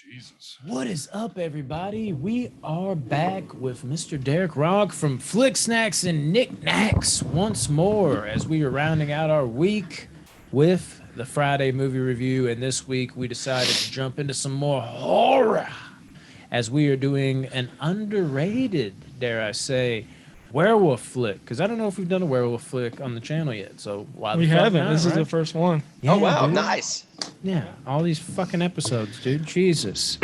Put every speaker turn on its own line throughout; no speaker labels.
Jesus.
What is up, everybody? We are back with Mr. Derek Rock from Flick Snacks and Knickknacks once more as we are rounding out our week with the Friday movie review. And this week we decided to jump into some more horror as we are doing an underrated, dare I say, werewolf flick. Because I don't know if we've done a werewolf flick on the channel yet. So why
we
the fuck
haven't.
not,
This is
right?
the first one.
Yeah,
Oh wow,
dude.
nice.
Yeah, all these fucking episodes, dude. Jesus.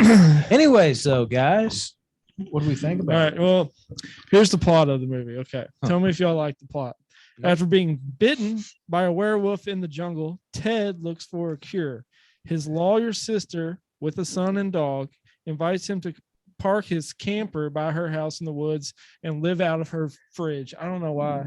Anyways, though, guys, what do we think
All
about
right.
it?
Well, here's the plot of the movie. Okay. Tell me if y'all like the plot.
Nope.
After being bitten by a werewolf in the jungle, Ted looks for a cure. His lawyer sister, with a son and dog, invites him to park his camper by her house in the woods and live out of her fridge. I don't know why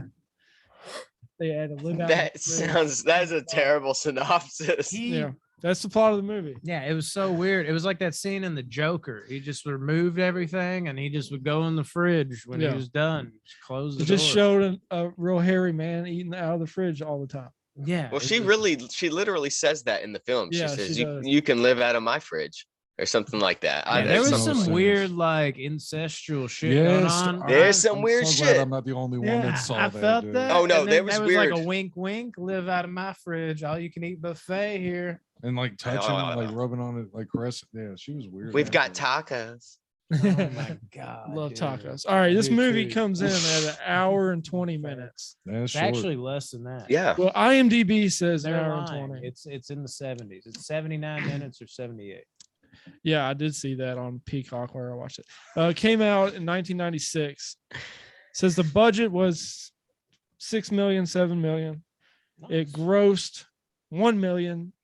they had to live out.
That is a terrible synopsis.
Yeah, that's the plot of the movie.
Yeah, it was so weird. It was like that scene in The Joker. He just removed everything and he just would go in the fridge when he was done. Just close the
It just
door.
showed a real hairy man eating out of the fridge all the time.
Yeah.
Well, she literally says that in the film.
Yeah,
she says
she does.
you can live out of my fridge or something like that.
Yeah, there was
makes no
some
sense.
weird like incestual shit going on.
There's some
I'm
weird
so
shit.
glad I'm not the only one that saw
I
that.
felt
dude.
that.
Oh, no,
And
that
then
was
there
weird.
like a wink, live out of my fridge. All you can eat buffet here.
And like touching, like rubbing on it, like caressing. Yeah, she was weird.
We've
man.
got tacos.
Oh my god.
Love
dude.
tacos. All right, this
do
movie
too.
comes in at an hour and 20 minutes.
That's
It's
short.
actually less than that.
Yeah.
Well, IMDb says an
They're
hour
lying.
and 20.
It's in the 70s. It's 79 minutes or 78.
Yeah, I did see that on Peacock where I watched it. It came out in 1996. Says the budget was 6 million, 7 million. It grossed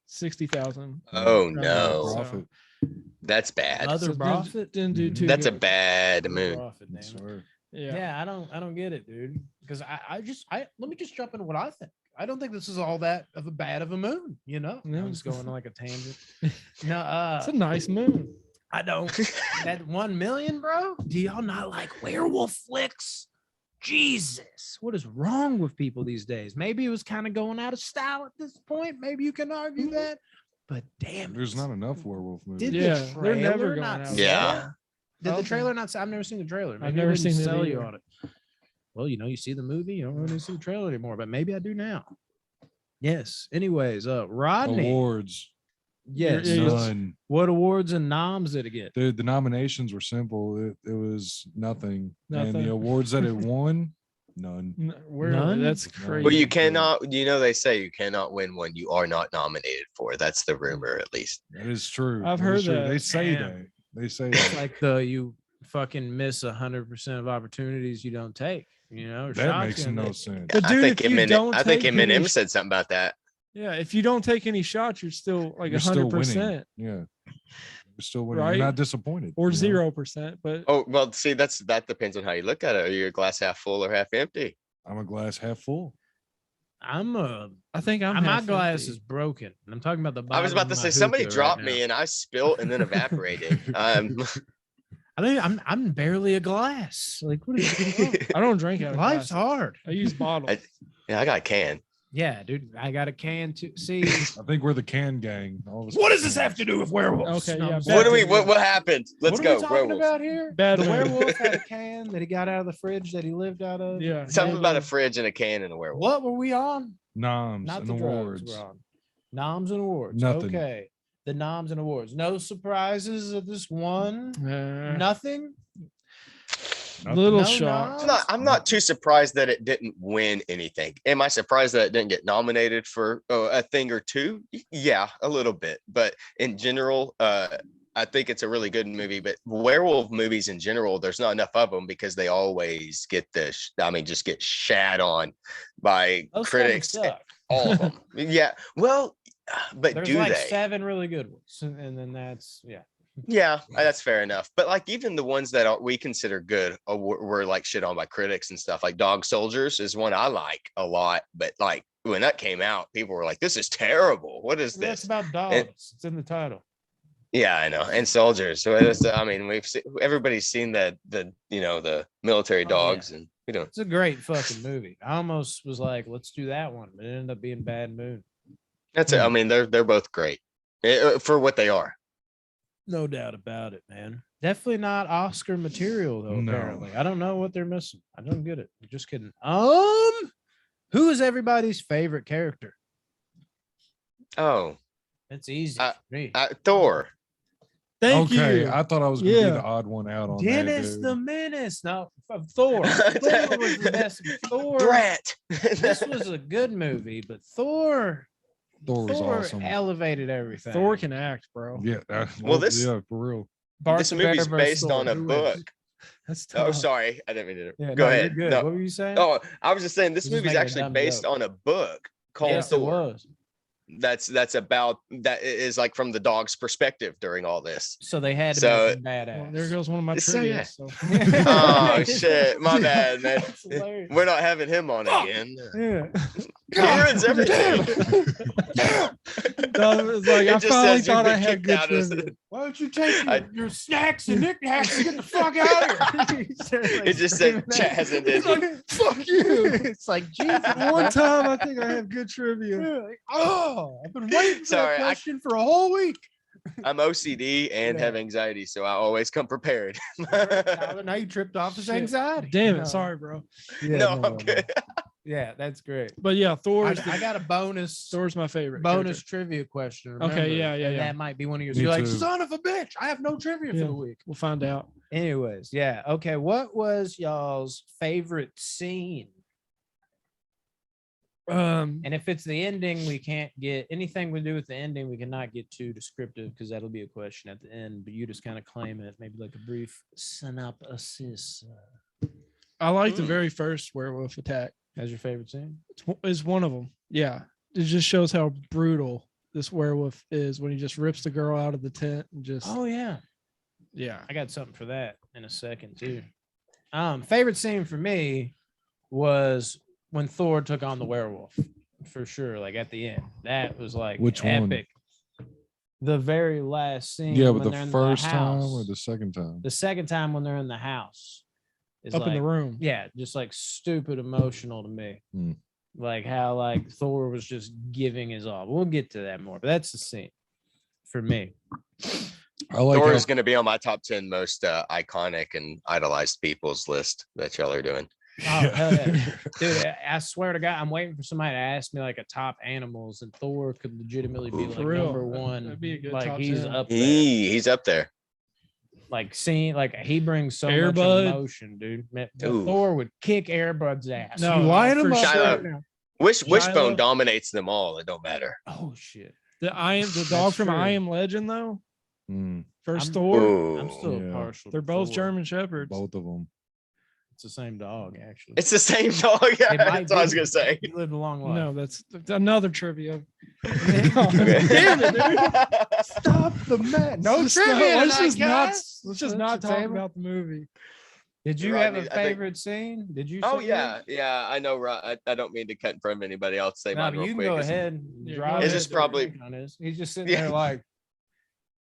1,060,000.
Oh no,
Profit.
that's bad.
Other
So
profit?
didn't do too
That's a
good.
bad
Other
move.
profit, damn it.
Swear.
Yeah.
Yeah, I don't get it, dude. Because I let me just jump into what I think. I don't think this is all that of a bad of a moon, you know?
No.
I'm just going on like a tangent. No,
It's a nice moon.
I don't. That 1 million, bro. Do y'all not like werewolf flicks? Jesus, what is wrong with people these days? Maybe it was kind of going out of style at this point. Maybe you can argue that, but damn,
There's
it.
not enough werewolf movies.
Did
Yeah,
the
they're
trailer
never going
not
out.
sell
Yeah.
it? Did the
Okay.
trailer not? I've never seen the trailer. Maybe
never
it didn't
seen it
sell you
either.
on it. Well, you know, you see the movie, you don't really see the trailer anymore, but maybe I do now. Yes. Anyways, Rodney.
Awards.
Yes.
Yeah,
None.
What awards and noms did it get?
The nominations were simple. It was nothing. And
Nothing.
the awards that it won, none.
None? That's crazy.
Well, you cannot. You know they say you cannot win one you are not nominated for. That's the rumor, at least.
That is true.
I've
That
heard
is true.
that.
They say
Damn.
that. They say
It's
that.
like you fucking miss 100% of opportunities you don't take, you know? or
That
shots
makes
you
no
don't
sense.
But dude,
I think
if you don't
I think
take
Eminem
any-
said something about that.
Yeah, if you don't take any shots, you're still like
You're still
100%
winning. Yeah. You're still winning.
Right?
You're not disappointed.
or
you know?
0%. But
Oh well, see that depends on how you look at it. Are you a glass half full or half empty?
I'm a glass half full.
I think I'm
my
half
glass
empty.
is broken. And I'm talking about the
I was
bottom
about to
of
say
my
somebody
hookah
dropped
right
me
now.
and I spilled and then evaporated.
I think I'm barely a glass. Like, what is
I don't drink out of
Life's
glasses.
hard.
I use bottles.
Yeah, I got a can.
Yeah, dude. I got a can too. See,
I think we're the can gang. All of us
what
are
does this
cans.
have to do with werewolves?
Okay,
No,
yeah,
I'm
Bad
What do we?
movie.
What happened? Let's
what are we
go.
talking
Werewolves.
about here?
Bad
the
movie.
werewolf had a can that he got out of the fridge that he lived out of.
Yeah.
Something
Bad
about a
movie.
fridge and a can and a werewolf.
What were we on?
Noms
Not
and
the
awards.
drugs. We're on noms and awards.
Nothing.
Okay, the noms and awards. No surprises of this one. Nothing.
Little
No
shocked.
noms?
I'm not too surprised that it didn't win anything. Am I surprised that it didn't get nominated for a thing or two? Yeah, a little bit. But in general, I think it's a really good movie. But werewolf movies in general, there's not enough of them because they always get just get shat on by
Those fucking
critics.
suck.
All of them. Yeah. Well, but
There's
do
like
they?
7 really good ones, and then that's
Yeah, that's fair enough. But like even the ones that we consider good were like shit on by critics and stuff. Like Dog Soldiers is one I like a lot. But like when that came out, people were like, "This is terrible. What is
That's
this?"
about dogs. It's in the title.
Yeah, I know. And soldiers. So I mean, everybody's seen the military
Oh,
dogs,
yeah.
and
It's a great fucking movie. I almost was like, let's do that one, but it ended up being Bad Moon.
that's it. I mean, they're both great for what they are.
No doubt about it, man. Definitely not Oscar material though.
No.
Apparently, I don't know what they're missing. I don't get it. Just kidding. Who is everybody's favorite character?
Oh,
It's easy
I-
for me.
Thor.
Thank
Okay,
you.
I thought I was gonna be
Yeah.
the odd one out on
Dennis
that.
the
Dude.
Menace. No, Thor. Thor was the best. Thor.
Brett.
This was a good movie, but Thor
Thor was awesome.
elevated everything.
Thor can act, bro.
Yeah.
Well, this-
yeah, for real.
Parts
this
of
movie's
Bear versus
based
Thor.
on a
Who wins?
book.
That's
Oh,
tough.
sorry. I didn't mean to.
Yeah,
Go
no, you're
ahead.
good.
No.
What were you saying?
Oh, I was just saying this
Just
movie's
making a
actually
dumb
based
joke.
on a book called
Yes, it
Thor.
was.
That's about that is like from the dog's perspective during all this.
So they had to
So-
make him badass.
Well, there goes one of my
So,
trivia.
yeah.
So.
Oh shit, my bad, man.
That's hilarious.
We're not having him on again.
Yeah.
He ruins everything.
No, it's like,
It
I
just
finally
says you've
thought I
been
had
kicked
good
out of
trivia.
the-
Why don't you take
I-
your snacks and knickknacks and get the fuck out of here?
It just said Chaz and
It's
did.
like, fuck you.
It's like, Jesus.
One time I think I have good trivia.
Yeah, like, oh, I've been waiting for
Sorry,
that
I-
question for a whole week.
I'm OCD and
Yeah.
have anxiety, so I always come prepared.
Tyler, now you tripped off his
Shit.
anxiety.
Damn it.
No.
Sorry, bro.
Yeah,
No, I'm good.
Yeah, that's great.
But yeah,
I got a bonus
Thor's my favorite.
bonus
character.
trivia question.
Okay,
remember?
yeah, yeah,
And
yeah.
That might be one of yours.
Me
You're like,
too.
son of a bitch, I have no trivia
Yeah.
for the week.
We'll find out.
Anyways, yeah. Okay, what was y'all's favorite scene? And if it's the ending, we can't get anything we do with the ending. We cannot get too descriptive because that'll be a question at the end. But you just kind of claim it, maybe like a brief synopsis.
I like the
Mm.
very first werewolf attack.
As your favorite scene?
Is one of them. Yeah. It just shows how brutal this werewolf is when he just rips the girl out of the tent and just
Oh yeah,
yeah.
I got something for that in a second too. Favorite scene for me was when Thor took on the werewolf, for sure. Like at the end, that was like
Which one?
epic. The very last scene.
Yeah,
when
but the
they're in
first time
house.
or the second time?
The second time when they're in the house is
Up
like,
in the room.
yeah, just like stupid emotional to me.
Hmm.
Like how like Thor was just giving his all. We'll get to that more, but that's the scene for me.
I like
Thor
how-
is going to be on my top 10 most iconic and idolized people's list that y'all are doing.
Oh, hell yeah. Dude, I swear to God, I'm waiting for somebody to ask me like a top animals, and Thor could legitimately be
Ooh.
like
For real.
number one.
That'd be a good
like
top
he's
10.
up there.
He's up there.
Like seeing, like he brings so
Air
much
Bud.
emotion, dude.
Ooh.
Thor would kick Airbud's ass.
No,
you line
for
him up
sure.
right now.
Wishbone
Shiloh.
dominates them all. It don't matter.
Oh shit.
The
That's
dog from I
true.
Am Legend though.
Mm,
First
I'm-
Thor.
Ooh.
I'm still
Yeah.
partial.
They're
to
both
Thor.
German shepherds.
both of them.
It's the same dog, actually.
It's the same dog. Yeah,
It might
that's what I was
be.
going to say.
He lived a long life.
No, that's another trivia.
Okay.
Damn it, dude.
Stop the man. No
Let's
trivia.
Let's
tonight,
just not.
guys.
Let's just
Flip
not
the
talk
table.
about the movie.
Did you
Rodney,
have a
I think-
favorite scene? Did you?
Oh
say
yeah,
yours?
yeah. I know. I don't mean to cut in front of anybody. I'll say
No,
mine
but
real
you can
quick.
go
It's-
ahead. And
Yeah,
drive
go
it
ahead.
This is
to
probably-
Rick on this. He's just sitting
Yeah.
there like,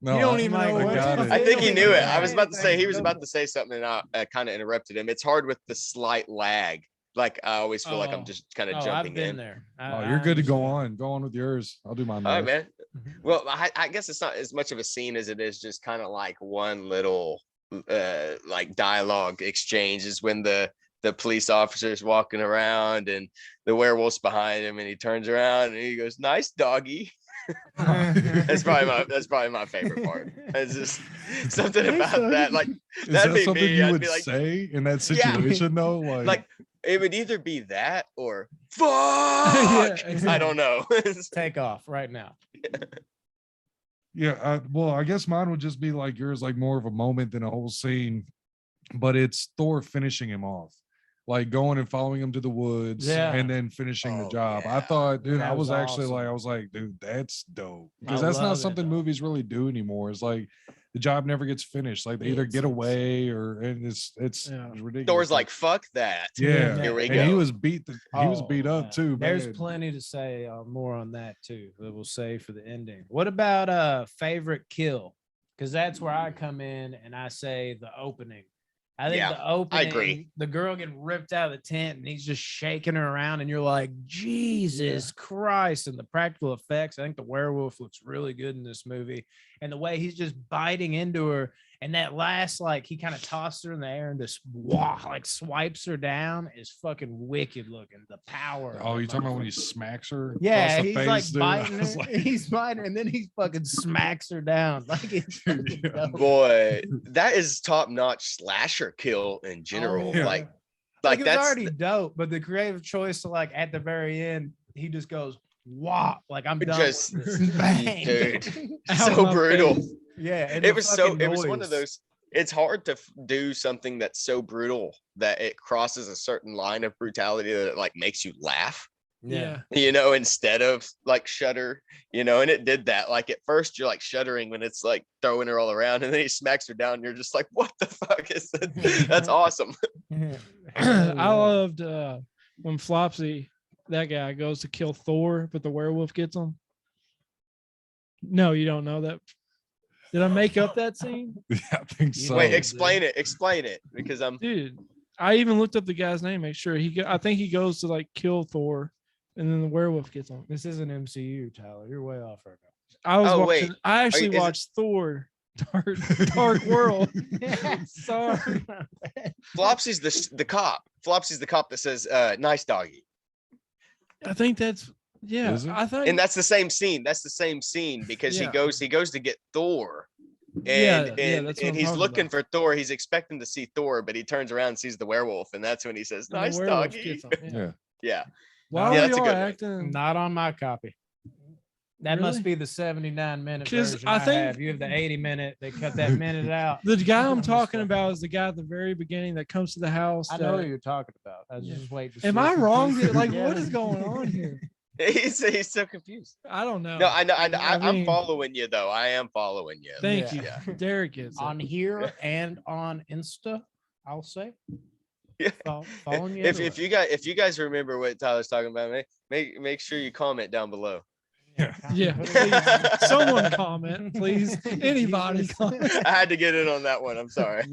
No,
you don't
I-
even
I
know what
got
to
it.
I think he
say.
knew it. I was about to say he
Anything,
was
go
about
for
to say something, and I kind of interrupted him. It's hard with the slight lag. Like I always feel like
Oh.
I'm just kind of
Oh, I've
jumping
been
in.
there.
Oh, you're good to go on. Go on with yours. I'll do mine.
All right,
next.
man.
Mhm.
Well, I guess it's not as much of a scene as it is just kind of like one little like dialogue exchange is when the police officer is walking around and the werewolf's behind him and he turns around and he goes, "Nice doggy." That's probably my favorite part. It's just something
Nice
about that. Like
Is
that'd
that
be
something
me.
you
I'd
would
be like,
say in that
Yeah.
situation though?
like it would either be that or fuck.
exactly.
I don't know.
Take off right now.
yeah. Well, I guess mine would just be like yours, like more of a moment than a whole scene, but it's Thor finishing him off, like going and following him to the woods,
Yeah.
and then finishing the
Oh,
job. I
yeah.
thought, dude,
That
I was
was
actually
awesome.
like, I was like, dude, that's dope
I
because that's
love
not
it,
something
dog.
movies really do anymore. It's like the job never gets finished. Like they either get
It's-
away or and it's
Yeah.
ridiculous.
Thor's like, fuck that.
yeah,
Here we
and
go.
he was beat. He was
Oh,
beat up
man.
too.
There's
bad.
plenty to say more on that too. That we'll say for the ending. What about favorite kill? Because that's where I come in and I say the opening. I think
Yeah,
the opening,
agree.
the girl getting ripped out of the tent and he's just shaking her around, and you're like, Jesus Christ. And the practical effects, I think the werewolf looks really good in this movie. And the way he's just biting into her, and that last, like, he kind of tossed her in the air and just like swipes her down is fucking wicked looking. The power.
Oh,
of
you
that
talking about when he
motherfucker.
smacks her?
Yeah,
across the
he's
face,
like
dude? I
biting
was
her.
like,
He's biting her, and then he fucking smacks her down. Like it's fucking
Yeah.
dope.
Boy, that is top notch slasher kill in general.
Oh, yeah.
Like
Like it was
that's
already dope, but the creative choice to, like, at the very end, he just goes, "Wow!" Like I'm done.
just,
Bang.
dude,
Out
so
my
brutal.
face.
Yeah, and
It
the
was so.
fucking
It was one of
noise.
those. It's hard to do something that's so brutal that it crosses a certain line of brutality that it like makes you laugh.
Yeah.
Instead of like shudder, and it did that. Like at first you're like shuddering when it's like throwing her all around, and then he smacks her down, and you're just like, what the fuck is that? That's awesome.
I loved when Flopsy, that guy, goes to kill Thor, but the werewolf gets him. No, you don't know that. Did I make up that scene?
Yeah, I think so.
Wait, explain it because I'm
Dude, I even looked up the guy's name, make sure I think he goes to like kill Thor, and then the werewolf gets him.
This isn't MCU, Tyler. You're way off right
I was
Oh,
watching.
wait.
I actually
is it-
watched Thor, Dark World.
now.
Sorry.
Flopsy's the cop. Flopsy's the cop that says nice doggy.
I think that's
Is it?
I think
And that's the same scene. That's the same scene because
Yeah.
he goes to get Thor.
Yeah,
And
yeah,
and,
that's what
and
I'm
he's
talking
looking
about.
for Thor. He's expecting to see Thor, but he turns around and sees the werewolf, and that's when he says,
and the
nice
werewolf
doggy.
gets him, yeah.
Yeah.
Yeah.
Why
Yeah,
are
that's a
y'all
good one.
acting?
Not on my copy. That must
Really?
be the 79-minute
'Cause
version.
I think-
have. You have the 80-minute. They cut that minute out.
The guy I'm
Just
talking
like-
about is the guy at the very beginning that comes to the house.
I know
that-
who you're talking about. I was
Yeah.
just waiting. to
Am
see
I
if you
wrong?
pieced it
Like, what
together.
is going on here?
He's so confused.
I don't know.
No, I know.
I
I'm
mean-
following you though. I am following you.
Thank
Yeah.
you. Derek gets it.
On here and on Insta, I'll say.
Yeah.
Following you.
If
everywhere.
you guys remember what Tyler's talking about, make sure you comment down below.
Yeah, please. Someone comment, please. Anybody comment.
I had to get in on that one. I'm sorry.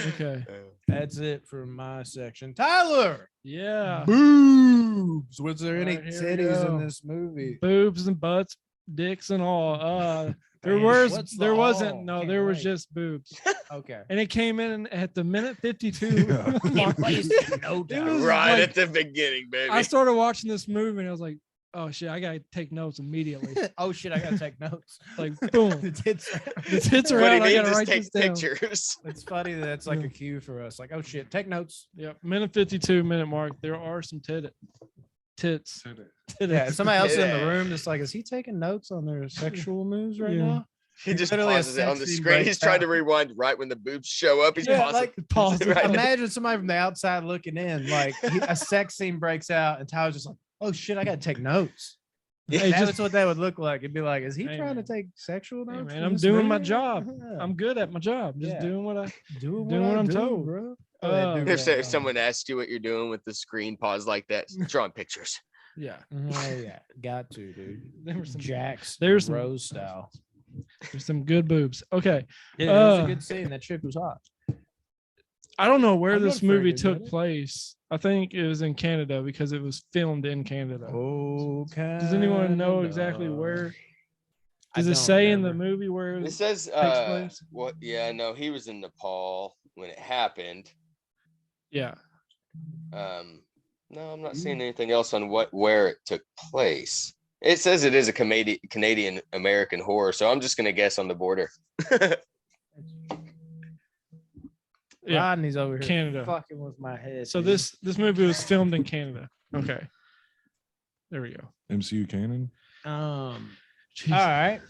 Okay.
That's it for my section. Tyler,
Yeah.
boobs. Was there any
Alright, here we
titties
go.
in this movie?
Boobs and butts, dicks and all. There
Man,
was
what's the
there wasn't
all?
no,
Can't
there was
wait.
just boobs.
Okay.
And it came in at the minute 52.
Yeah.
Can't waste no
It
time.
was
Right
like-
at the beginning, baby.
I started watching this movie and I was like, oh shit, I gotta take notes immediately.
Oh shit, I gotta take notes.
Like boom.
The tits.
The tits are
what he
out. I
means
gotta
is
write
take
this down.
pictures.
It's funny that it's like
Yeah.
a cue for us. Like, oh shit, take notes.
Yep. Minute 52 minute mark. There are some tits.
Yeah, somebody else in the
Yeah.
room just like, is he taking notes on their sexual moves right
Yeah.
now?
He just
Literally a
pauses it on the
sex scene
screen.
breaks
He's trying to
out.
rewind right when the boobs show up. He's
Yeah,
pausing.
like,
Pause it.
Right.
Imagine somebody from the outside looking in, like a sex scene breaks out, and Tyler's just like, "Oh shit, I gotta take notes."
Hey,
That's
just-
what that would look like. It'd be like, "Is he
Hey,
trying
man.
to take sexual
Hey,
notes?"
man,
for
I'm
this
doing my
movie?"
job.
Yeah.
I'm good at my job. Just
Yeah.
doing what I
doing
doing what
I
I'm
do,
told.
bro.
If someone asks you what you're doing with the screen pause like that, drawing pictures.
yeah.
Oh yeah, got to, dude.
There were some
Jack's
there's some-
Rose style.
there's some good boobs. Okay.
Yeah, it was a
Uh,
good scene. That chick was hot.
I don't know where
I'm
this
good for a
movie
good
took
minute.
place. I think it was in Canada because it was filmed in Canada.
Okay.
Does anyone know exactly where?
I
Does it
don't
say in the
remember.
movie where
It
it
says
place?
what yeah, no, he was in Nepal when it happened.
Yeah.
No, I'm not seeing anything else on where it took place. It says it is a Canadian American horror, so I'm just gonna guess on the border.
Yeah.
Rodney's over here
Canada.
fucking with my head.
So
dude.
this movie was filmed in Canada. Okay. There we go.
MCU canon.
Jeez.
All right.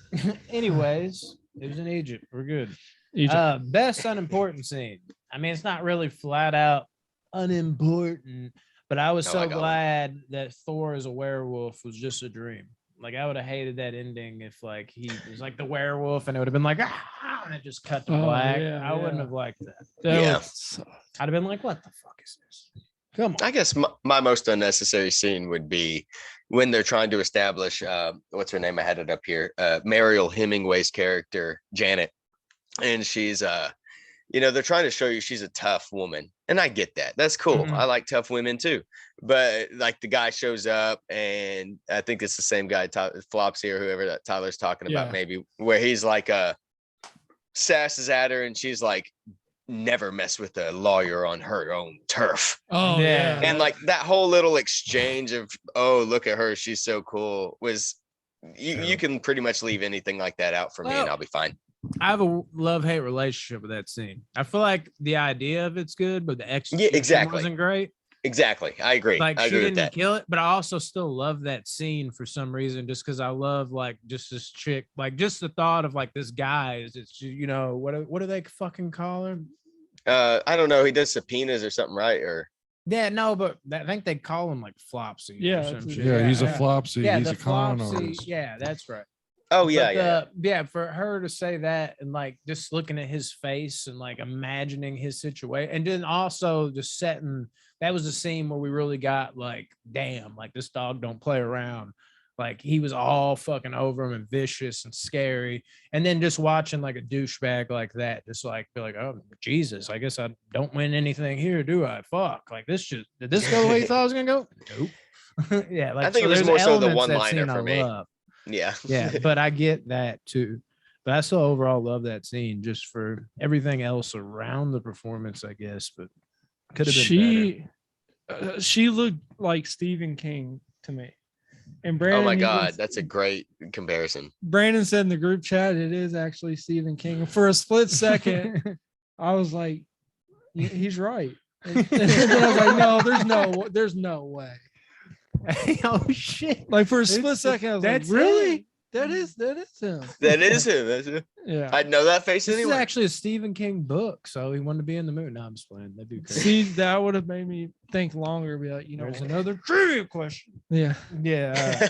Anyways, it was in Egypt. We're good.
Egypt.
Best unimportant scene. I mean, it's not really flat out unimportant, but I was
No,
so
I got one.
glad that Thor as a werewolf was just a dream. Like, I would have hated that ending if like he was like the werewolf and it would have been like, ah, and it just cut to
Oh,
black.
yeah,
I wouldn't
yeah.
have liked that.
That
yeah.
was-
I'd have been like, what the fuck is this? Come on.
I guess my most unnecessary scene would be when they're trying to establish what's her name? I had it up here. Mariel Hemingway's character, Janet. And she's they're trying to show you she's a tough woman, and I get that. That's cool.
Mhm.
I like tough women too. But like the guy shows up, and I think it's the same guy, Flopsy or whoever that Tyler's talking about,
Yeah.
maybe, where he's like sasses at her, and she's like, never mess with a lawyer on her own turf.
Oh
Yeah.
yeah.
And like that whole little exchange of, oh, look at her, she's so cool, was you can pretty much leave anything like that out for me, and
Well,
I'll be fine.
I have a love-hate relationship with that scene. I feel like the idea of it's good, but the execution
exactly.
wasn't great.
Exactly. I agree.
Like
I
she
agree with
didn't
that.
kill it, but I also still love that scene for some reason, just because I love like just this chick, like just the thought of like this guy is it's what do they fucking call him?
I don't know. He does subpoenas or something, right? Or
Yeah, no, but I think they call him like Flopsy.
Yeah,
or some
that's-
shit.
Yeah, he's a
yeah.
flopsy.
Yeah,
He's
the
a con
Flopsy.
artist.
Yeah, that's right.
oh yeah,
But,
yeah.
yeah, for her to say that and like just looking at his face and like imagining his situation, and then also just setting that was the scene where we really got like, damn, like this dog don't play around. Like he was all fucking over him and vicious and scary. And then just watching like a douchebag like that, just like be like, oh Jesus, I guess I don't win anything here, do I? Fuck. Like this did this go the way you thought it was gonna go? Nope. Yeah, like
I think
so
it was
there's
more so the
elements of that
one-liner
scene I
for me.
love.
Yeah.
Yeah, but I get that too. But I still overall love that scene just for everything else around the performance, I guess. But could have been better.
She looked like Stephen King to me. And
Oh
Brandon,
my God, that's a great comparison.
Brandon said in the group chat it is actually Stephen King. And for a split second, I was like, he's right. And then I was like, no, there's no way.
Oh shit!
Like for a split second, I was like,
that's
really?
him.
That is him.
That is him. That's him.
Yeah.
I'd know that face
This is
anyway.
actually a Stephen King book, so he wanted to be in the movie. No, I'm just playing. That'd be crazy.
See, that would have made me think longer. Be like,
There's another trivia question.
yeah.
Yeah.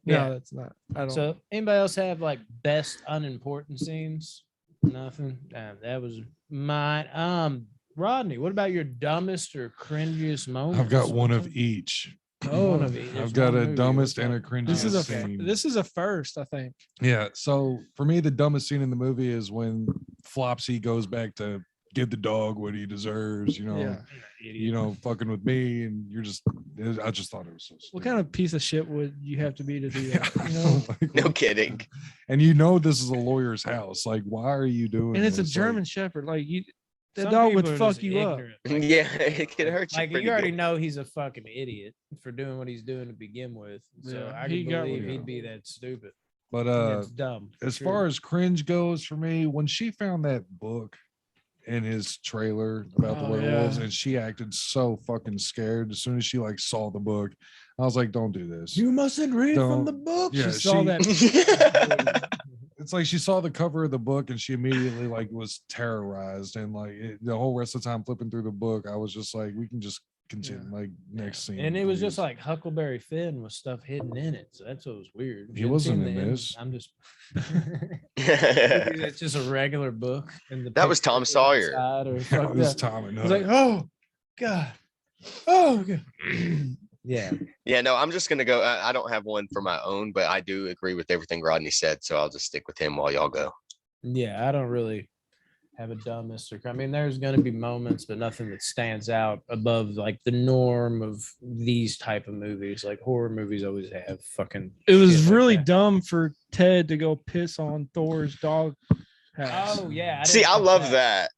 No,
Yeah.
that's not. I don't.
So, anybody else have like best unimportant scenes? Nothing. That was mine. Rodney, what about your dumbest or cringiest moment?
I've got one of each.
One of each.
I've
There's
got
one
a
movie.
dumbest
Okay.
and a cringiest
this is a
scene.
this is a first, I think.
Yeah. So for me, the dumbest scene in the movie is when Flopsy goes back to give the dog what he deserves.
Yeah.
Fucking with me, and I just thought it was so stupid.
What kind of piece of shit would you have to be to do
Yeah.
that? You know?
Like,
No kidding.
and this is a lawyer's house. Like, why are you doing?
And it's a
this? Like,
German Shepherd. Like that
Some
dog would
people are
fuck
just
you up.
ignorant.
Yeah, it can hurt you.
Like
pretty
you already
good.
know he's a fucking idiot for doing what he's doing to begin with. So
Yeah,
I
he
can
got
believe
what-
he'd be that stupid.
But
It's dumb.
as far as cringe goes for me, when she found that book in his trailer about the
Oh,
werewolves,
yeah.
and she acted so fucking scared as soon as she like saw the book, I was like, don't do this.
You mustn't read from
Don't-
the book.
Yeah,
She saw that.
It's like she saw the cover of the book and she immediately like was terrorized, and like the whole rest of the time flipping through the book, I was just like, we can just continue like next scene.
And it was just
please.
like Huckleberry Finn with stuff hidden in it. So that's what was weird.
He
You
wasn't
seen
in
the end?
this.
I'm just
that
it's just a regular book. And the
was
picture
Tom
on the
Sawyer.
side or
That
fuck
was
that.
Tom and
I was like,
Huck.
oh God. Oh God. Yeah.
Yeah, no, I'm just gonna go. I don't have one for my own, but I do agree with everything Rodney said, so I'll just stick with him while y'all go.
Yeah, I don't really have a dumbest or I mean, there's gonna be moments, but nothing that stands out above like the norm of these type of movies. Like horror movies always have fucking.
It was
shit like
really
that.
dumb for Ted to go piss on Thor's dog house.
Oh yeah.
See,
didn't
I
think
love that.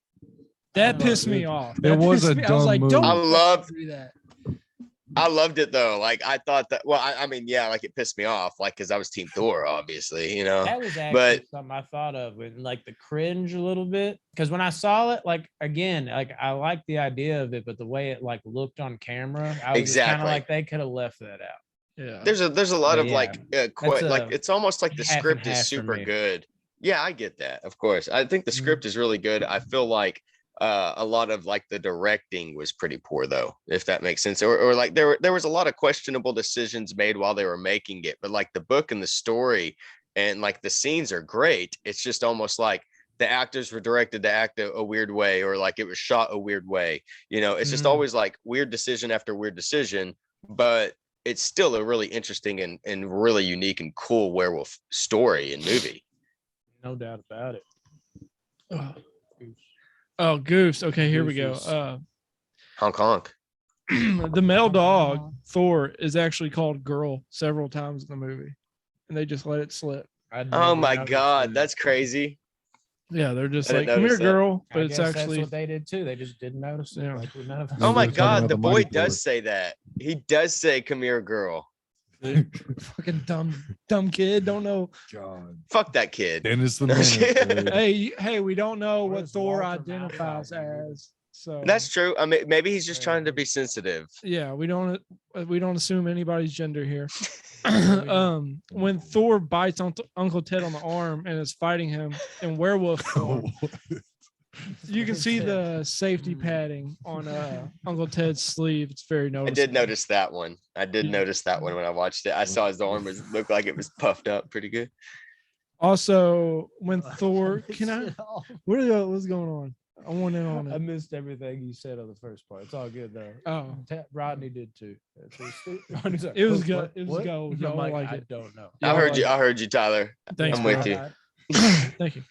That
Oh,
pissed me
dude.
off.
It
That
was
pissed
a
me- I was
dumb
like,
movie.
don't
I loved
do that.
I loved it though. Like I thought that. Well, I mean, yeah, like it pissed me off, like because I was Team Thor, obviously,
That was actually
But-
something I thought of with like the cringe a little bit. Because when I saw it, like again, like I liked the idea of it, but the way it like looked on camera, I was kind
Exactly.
of like they could have left that out.
Yeah.
There's a lot
But
of
yeah,
like
that's
like
a
it's almost like the
half and
script
half
is
for
super
me.
good. Yeah, I get that. Of course, I think the
Mhm.
script is really good. I feel like a lot of like the directing was pretty poor though, if that makes sense. Or like there was a lot of questionable decisions made while they were making it, but like the book and the story and like the scenes are great. It's just almost like the actors were directed to act a weird way, or like it was shot a weird way. It's just
Mhm.
always like weird decision after weird decision, but it's still a really interesting and really unique and cool werewolf story and movie.
No doubt about it.
Ugh. Oh, goofs. Okay, here we go.
Goofus.
Honk honk.
The male dog Thor is actually called Girl several times in the movie, and they just let it slip.
Oh my God, that's crazy.
Yeah, they're just
I
like,
didn't
"Come here,
notice that.
girl,"
I
but it's
guess
actually
that's what they did too. They just didn't notice it.
Yeah.
Like none of us.
Oh
we
my
were talking
God,
about
the
the
boy
Mighty Thor.
does say that. He does say, "Come here, girl."
fucking dumb kid. Don't know.
God.
Fuck that kid.
Dennis the Menace. dude.
Hey, we don't know what
Where's
Thor
Walter
identifies
Matthau?
as. So
That's true. I mean, maybe he's just trying to be sensitive.
yeah, we don't assume anybody's gender here. When Thor bites Uncle Ted on the arm and is fighting him in werewolf form, you can see the safety padding on Uncle Ted's sleeve. It's very
I
noticeable.
did notice that one. I did
Yeah.
notice that one when I watched it. I saw his arm looked like it was puffed up pretty good.
Also, when Thor, what's going on? I want in on
I
it.
missed everything you said on the first part. It's all good though.
Oh,
Rodney did too.
It
It
was good. It was gold. Y'all
like,
like
I
it.
don't know.
Yeah,
I heard you.
like
I heard you, Tyler.
Thanks,
I'm with
bro.
you.
Thank you.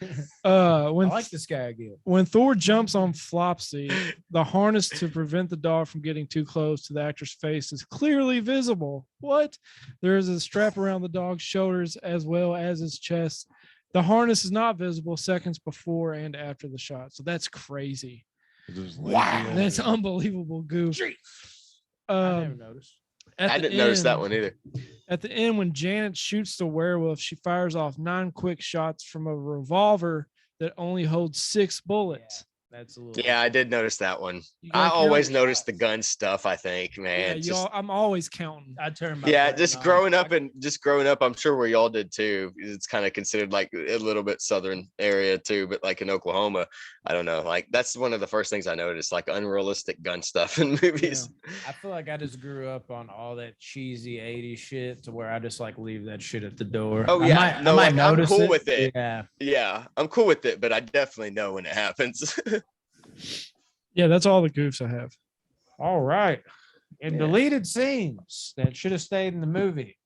I
When
like this guy again.
when Thor jumps on Flopsy, the harness to prevent the dog from getting too close to the actor's face is clearly visible. What? There is a strap around the dog's shoulders as well as his chest. The harness is not visible seconds before and after the shot. So that's crazy.
Wow.
That's unbelievable goof.
I never noticed.
At
I
the
didn't notice that
end-
one either.
At the end, when Janet shoots the werewolf, she fires off 9 quick shots from a revolver that only holds 6 bullets.
That's a little.
Yeah, I did notice that one.
You
I
gotta count
always
it.
notice the gun stuff. I think,
Yeah,
man. Just,
I'm always counting.
I turned my
yeah,
brain
just
off.
growing up, I'm sure where y'all did too. It's kind of considered like a little bit southern area too, but like in Oklahoma, I don't know. Like that's one of the first things I noticed, like unrealistic gun stuff in movies.
I feel like I just grew up on all that cheesy 80s shit to where I just like leave that shit at the door.
Oh, yeah.
I
No,
might
like, I'm
notice
cool with it.
Yeah.
Yeah, I'm cool with it, but I definitely know when it happens.
Yeah, that's all the goofs I have.
All right. And
Yeah.
deleted scenes that should have stayed in the movie.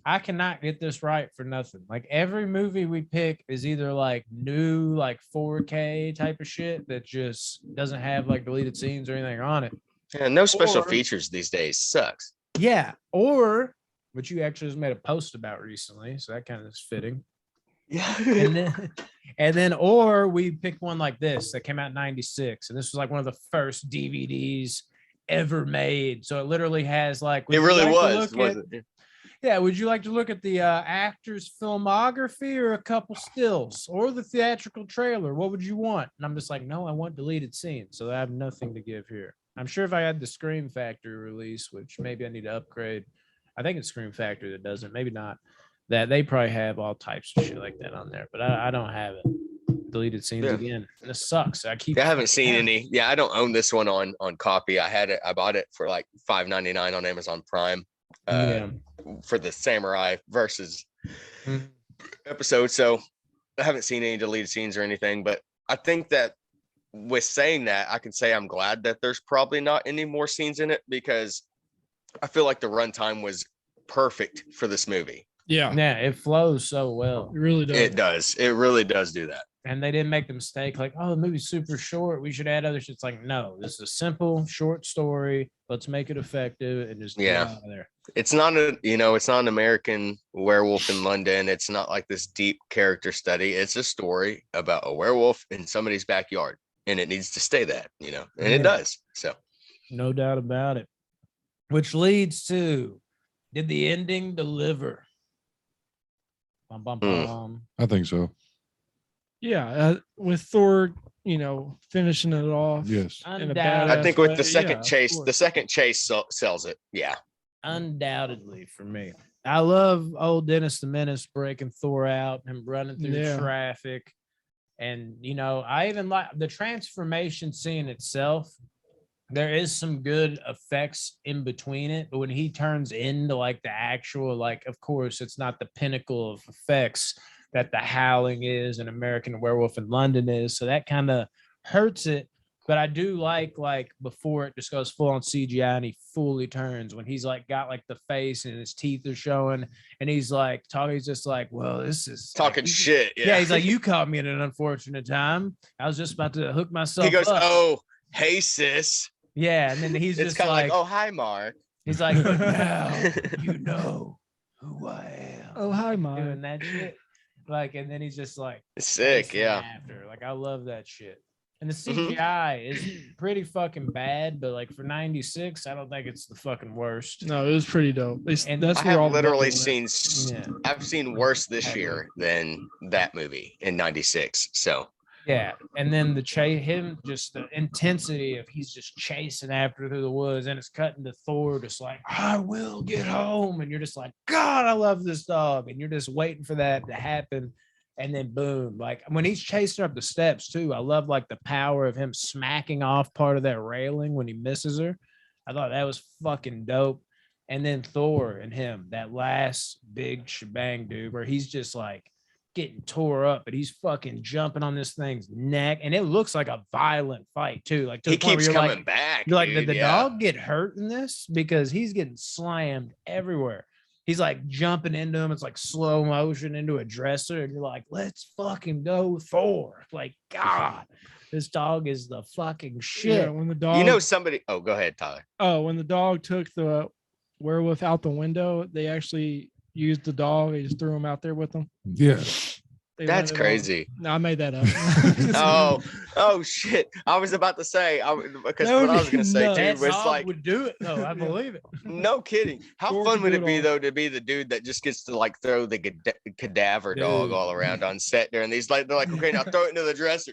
I cannot get this right for nothing. Like every movie we pick is either like new, like 4K type of shit that just doesn't have like deleted scenes or anything on it.
Yeah, no special
Or-
features these days. Sucks.
Yeah. Or, which you actually just made a post about recently. So that kind of is fitting.
Yeah.
And then, or we picked one like this that came out in 96. And this was like one of the first DVDs ever made. So it literally has like,
It
would you
really
like to
was,
look at-
wasn't it?
Yeah, would you like to look at the actor's filmography or a couple stills or the theatrical trailer? What would you want? And I'm just like, no, I want deleted scenes. So I have nothing to give here. I'm sure if I had the Scream Factory release, which maybe I need to upgrade, I think it's Scream Factory that does it, maybe not, that they probably have all types of shit like that on there, but I don't have it. Deleted scenes
Yeah.
again. And this sucks. I keep.
Yeah, I haven't seen any. Yeah, I don't own this one on copy. I had it. I bought it for like $5.99 on Amazon Prime.
Yeah.
For the Samurai versus
Mhm.
episode. So I haven't seen any deleted scenes or anything, but I think that with saying that, I can say I'm glad that there's probably not any more scenes in it because I feel like the runtime was perfect for this movie.
Yeah,
Yeah, it flows so well.
it really does.
It does. It really does do that.
And they didn't make the mistake like, oh, the movie's super short. We should add other shit. It's like, no, this is a simple, short story. Let's make it effective and just get
Yeah.
out of there.
It's not it's not an American Werewolf in London. It's not like this deep character study. It's a story about a werewolf in somebody's backyard. And it needs to stay that, and
Yeah.
it does. So
No doubt about it. Which leads to, did the ending deliver? Bum, bum, bum.
I think so.
Yeah, with Thor, finishing it off.
Yes.
in a
Undoubtedly.
I think
badass
with
way.
the second
Yeah, of
chase,
course.
the second chase sells it. Yeah.
Undoubtedly for me. I love old Dennis the Menace breaking Thor out and running through
Yeah.
traffic. And, I even like the transformation scene itself. There is some good effects in between it, but when he turns into like the actual, like, of course, it's not the pinnacle of effects that the Howling is and American Werewolf in London is. So that kind of hurts it. But I do like before it just goes full on CGI and he fully turns when he's like got like the face and his teeth are showing and he's like talking. He's just like, well, this is
Talking
like,
shit.
yeah. He's like, you caught me at an unfortunate time. I was just about to hook myself
He goes,
up.
"Oh, hey sis."
Yeah, and then he's
It's
just
kind of
like,
"Oh, hi, Mark."
he's like, but now you know who I am.
Oh, hi, Mark.
Doing that shit. Like, and then he's just like
Sick,
chasing
yeah.
after. Like, I love that shit. And the
Mhm.
CGI is pretty fucking bad, but like for 96, I don't think it's the fucking worst.
No, it was pretty dope.
And
That's
I
where all
have
the
literally
budget went.
seen
Yeah.
I've seen worse this year than that movie in 96. So
Yeah, and then the him just the intensity of he's just chasing after through the woods, and it's cutting to Thor just like I will get home, and you're just like God, I love this dog, and you're just waiting for that to happen, and then boom, like when he's chasing up the steps too, I love like the power of him smacking off part of that railing when he misses her. I thought that was fucking dope, and then Thor and him that last big shebang, dude, where he's just like getting tore up, but he's fucking jumping on this thing's neck, and it looks like a violent fight too. Like to
he
the point where
keeps
you're
coming
like,
back.
you're like,
dude,
did the
yeah.
dog get hurt in this? Because he's getting slammed everywhere. He's like jumping into him. It's like slow motion into a dresser, and you're like, let's fucking go, Thor! Like, God, this dog is the fucking shit.
Yeah, when the dog,
You know somebody. Oh, go ahead, Tyler.
when the dog took the werewolf out the window, they actually used the dog. They just threw him out there with them.
Yeah.
They
That's
let it
crazy.
on. No, I made that up.
Oh shit! I was about to say because
That
what
would
I was
be
gonna say
nuts.
too
That
was
dog
like,
would do it though. I believe it.
no kidding. How
Thor
fun
could
would
do
it
it
be
all.
though to be the dude that just gets to like throw the cadaver dog
Dude.
all around on set there, and they're like, okay, now throw it into the dresser.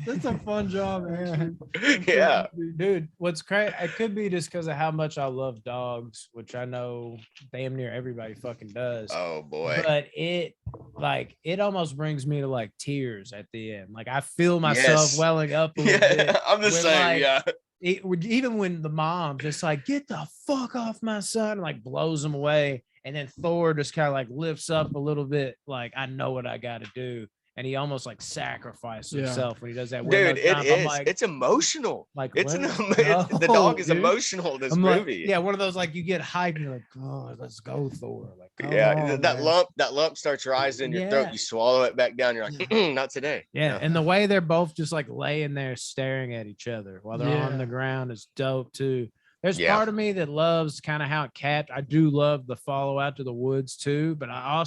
That's a fun job, actually.
Yeah.
Dude, what's crazy? It could be just because of how much I love dogs, which I know damn near everybody fucking does.
Oh boy.
But it almost brings me to like tears at the end. Like I feel myself
Yes.
welling up a little bit.
Yeah, I'm the
where,
same.
like,
Yeah.
Even when the mom just like get the fuck off my son, like blows him away, and then Thor just kind of like lifts up a little bit, like I know what I got to do, and he almost like sacrifices
Yeah.
himself when he does that.
Dude, it
I'm
is.
like,
It's emotional.
like
It's
let's
the
go,
dog is
dude.
emotional in this
I'm like,
movie.
yeah, one of those like you get hyped and you're like, God, let's go, Thor. Like, come
Yeah,
on,
that
man.
lump starts rising in your
Yeah.
throat. You swallow it back down. You're like, not today.
Yeah,
No.
and the way they're both just like laying there staring at each other while they're on the
Yeah.
ground is dope too. There's
Yeah.
part of me that loves kind of how it I do love the follow out to the woods too, but I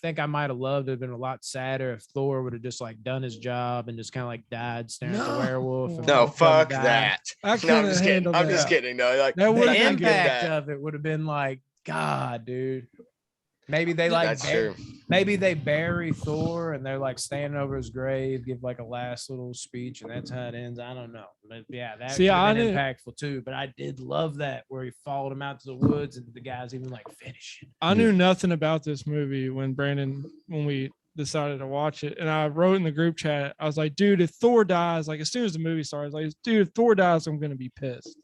think I might have loved it have been a lot sadder if Thor would have just like done his job and just kind of like died staring at the
No.
werewolf. And
No,
both of them
fuck
died.
that.
I
No, I'm
couldn't
just kidding.
handle
I'm
that.
just kidding. No, like
That
The
would've
I
been
get
good.
impact
that.
of it would have been like, God, dude. Maybe they like
That's true.
maybe they bury Thor and they're like standing over his grave, give like a last little speech, and that's how it ends. I don't know. But yeah, that
See,
could have
I
been
knew-
impactful too. But I did love that where he followed him out to the woods and the guys even like finishing.
I knew nothing about this movie when we decided to watch it. And I wrote in the group chat, I was like, dude, if Thor dies, like as soon as the movie starts, like, dude, if Thor dies, I'm going to be pissed.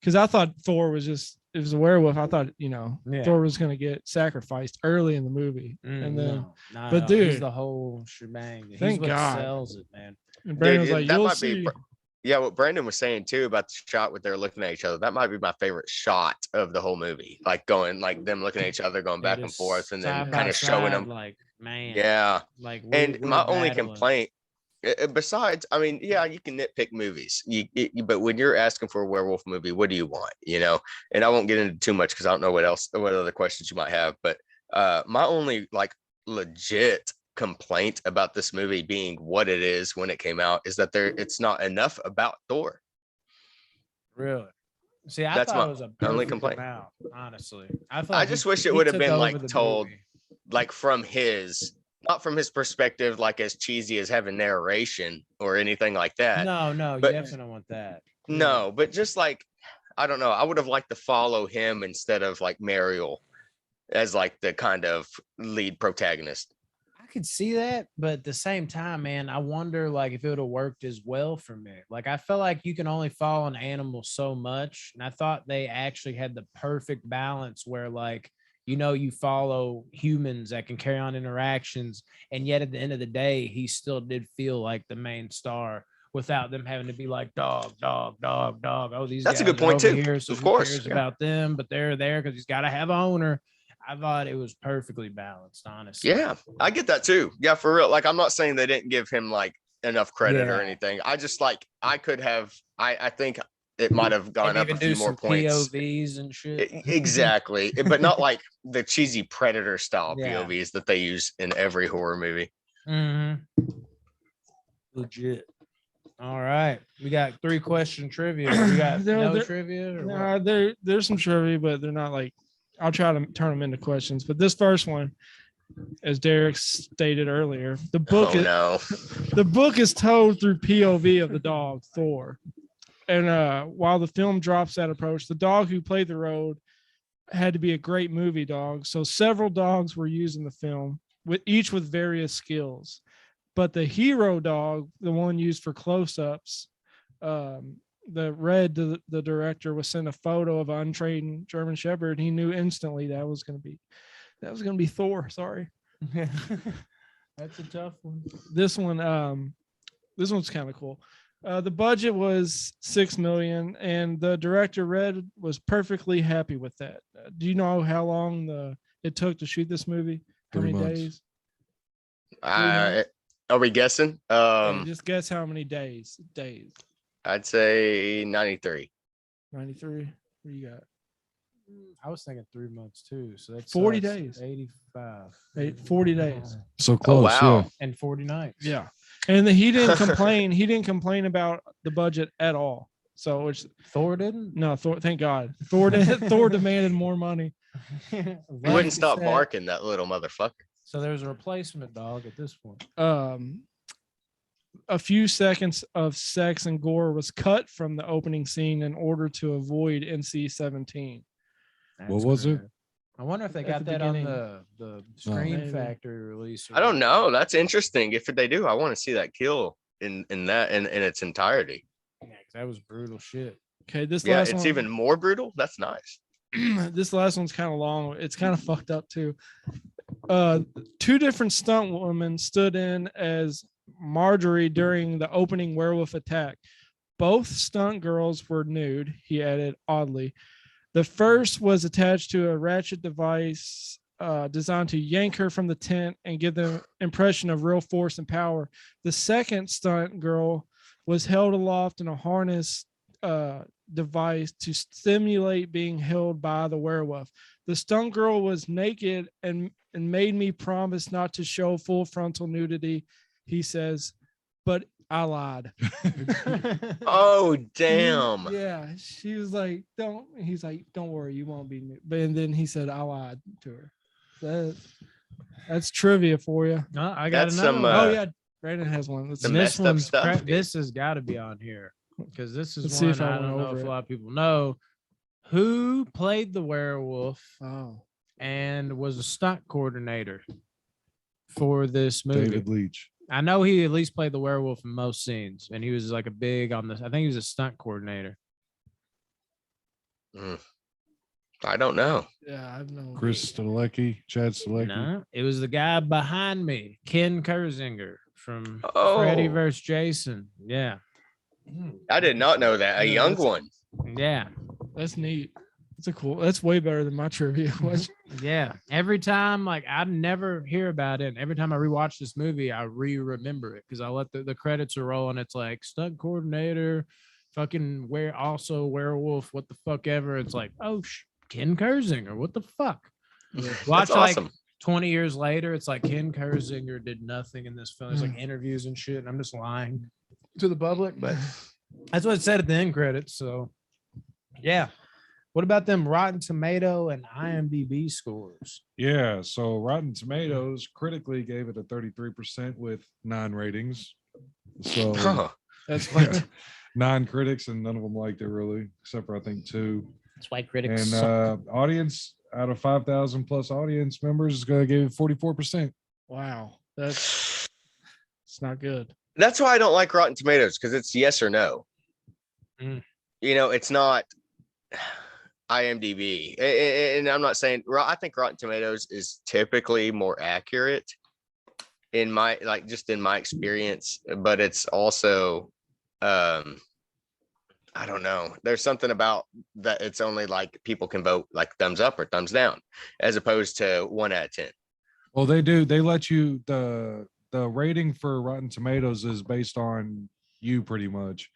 Because I thought Thor was it was a werewolf. I thought,
Yeah.
Thor was going to get sacrificed early in the movie. And then,
No, not
but
at all. He's
dude,
the whole shebang. He's
thank
what
God.
sells it, man.
and Brandon was
Dude,
like,
that
you'll
might be
see.
Yeah, what Brandon was saying too about the shot where they're looking at each other, that might be my favorite shot of the whole movie. Like them looking at each other, going back and
Just
forth, and then
side by
kind of showing
side,
them.
like, man.
Yeah.
Like
And
we're
my only
battling.
complaint, besides, I mean, yeah, you can nitpick movies, but when you're asking for a werewolf movie, what do you want? And I won't get into too much because I don't know what other questions you might have. But my only like legit complaint about this movie being what it is when it came out is that it's not enough about Thor.
Really? See, I
That's
thought
my
it was a
only
perfect
complaint.
amount, honestly. I feel
I
like
just
he-
wish it
he
would have
took
been
over
like
the
told
movie.
like not from his perspective, like as cheesy as having narration or anything like that.
No, you
but-
definitely don't want that.
No, but just like, I don't know. I would have liked to follow him instead of like Mariel as like the kind of lead protagonist.
I could see that, but at the same time, man, I wonder like if it would have worked as well for me. Like I feel like you can only follow an animal so much, and I thought they actually had the perfect balance where like you follow humans that can carry on interactions, and yet at the end of the day, he still did feel like the main star without them having to be like dog, dog, dog, dog. Oh, these
That's a
guys
good
are
point,
over
too.
here, so
Of
who
course,
cares
yeah.
about them? But they're there because he's got to have an owner. I thought it was perfectly balanced, honestly.
Yeah, I get that too. Yeah, for real. Like, I'm not saying they didn't give him like enough credit or
Yeah.
anything. I just like I could have. I think it might have gone
Maybe
up a
even
few
do
more
some
points.
POVs and shit.
Exactly, but not like the cheesy Predator style
Yeah.
POVs that they use in every horror movie.
Legit. All right, we got 3-question trivia. We got no trivia. Or what?
There's some trivia, but they're not like. I'll try to turn them into questions. But this first one, as Derek stated earlier, the book the book is told through POV of the dog Thor, and while the film drops that approach, the dog who played the role had to be a great movie dog. So several dogs were used in the film, each with various skills. But the hero dog, the one used for close-ups, the director was sent a photo of an untrained German Shepherd. He knew instantly that was going to be Thor. Sorry,
that's a tough one.
This one's kind of cool. The budget was $6 million, and the director Red was perfectly happy with that. Do you know how long it took to shoot this movie? How
3
many
months.
days?
Are we guessing?
Just guess how many days.
I'd say 93.
93. What do you got?
I was thinking 3 months too. So that's
40 days.
85.
40 days.
So close.
wow.
Yeah.
And 40 nights.
Yeah. And he didn't complain. He didn't complain about the budget at all. So which
Thor didn't?
No, Thor, thank God. Thor demanded more money.
He wouldn't stop barking, that little motherfucker.
So there's a replacement dog at this point.
A few seconds of sex and gore was cut from the opening scene in order to avoid NC-17.
What was it?
I wonder if they
At
got
the
that on
beginning.
the Screen
Maybe.
Factory release.
I don't know. That's interesting. If they do, I want to see that kill in its entirety.
Yeah, 'cause that was brutal shit.
Okay, this
Yeah,
last
it's
one,
even more brutal. That's nice.
this last one's kind of long. It's kind of fucked up too. Two different stunt women stood in as Marjorie during the opening werewolf attack. Both stunt girls were nude, he added oddly. The first was attached to a ratchet device designed to yank her from the tent and give the impression of real force and power. The second stunt girl was held aloft in a harness device to stimulate being held by the werewolf. The stunt girl was naked and made me promise not to show full frontal nudity, he says, but I lied.
Oh, damn.
Yeah, she was like, he's like, don't worry, you won't be nude. And then he said, I lied to her. That's trivia for you.
No, I got
That's
another
some,
one.
Oh yeah, Brandon has one. Let's
The
see.
messed up stuff, dude.
This has got to be on here because this is
Let's see
one
if I
I
went
don't know
over
if
it.
a lot of people know. Who played the werewolf
Oh,
and was a stunt coordinator for this movie?
David Leitch.
I know he at least played the werewolf in most scenes, and he was like a big on this. I think he was a stunt coordinator.
I don't know.
yeah, I've known.
Chris Stalecki, Chad Stalecki.
No, it was the guy behind me, Ken Kersinger from
Oh.
Freddy vs. Jason. Yeah,
I did not know that. A
Yeah,
young
that's-
one.
yeah,
That's neat. That's way better than my trivia question.
yeah. Every time, like, I never hear about it. And every time I rewatch this movie, I remember it because I let the credits are rolling. It's like stunt coordinator, fucking also werewolf, what the fuck ever. It's like, oh, Ken Kersinger, what the fuck? Watch
That's awesome.
like 20 years later, it's like Ken Kersinger did nothing in this film. It's like interviews and shit. And I'm just lying to the public, but that's what it said at the end credits. So, yeah. What about them Rotten Tomato and IMDb scores?
Yeah, so Rotten Tomatoes critically gave it a 33% with 9 ratings. So
Huh.
That's what.
9 critics, and none of them liked it really, except for I think 2.
That's why critics
And
suck.
audience out of 5,000 plus audience members is going to give it 44%.
Wow, it's not good.
That's why I don't like Rotten Tomatoes, because it's yes or no.
Mm.
You know, it's not. IMDb, and I'm not saying, I think Rotten Tomatoes is typically more accurate in my just in my experience, but it's also I don't know. There's something about that. It's only like people can vote like thumbs up or thumbs down, as opposed to 1 out of 10.
Well, they do. They let you the rating for Rotten Tomatoes is based on you pretty much.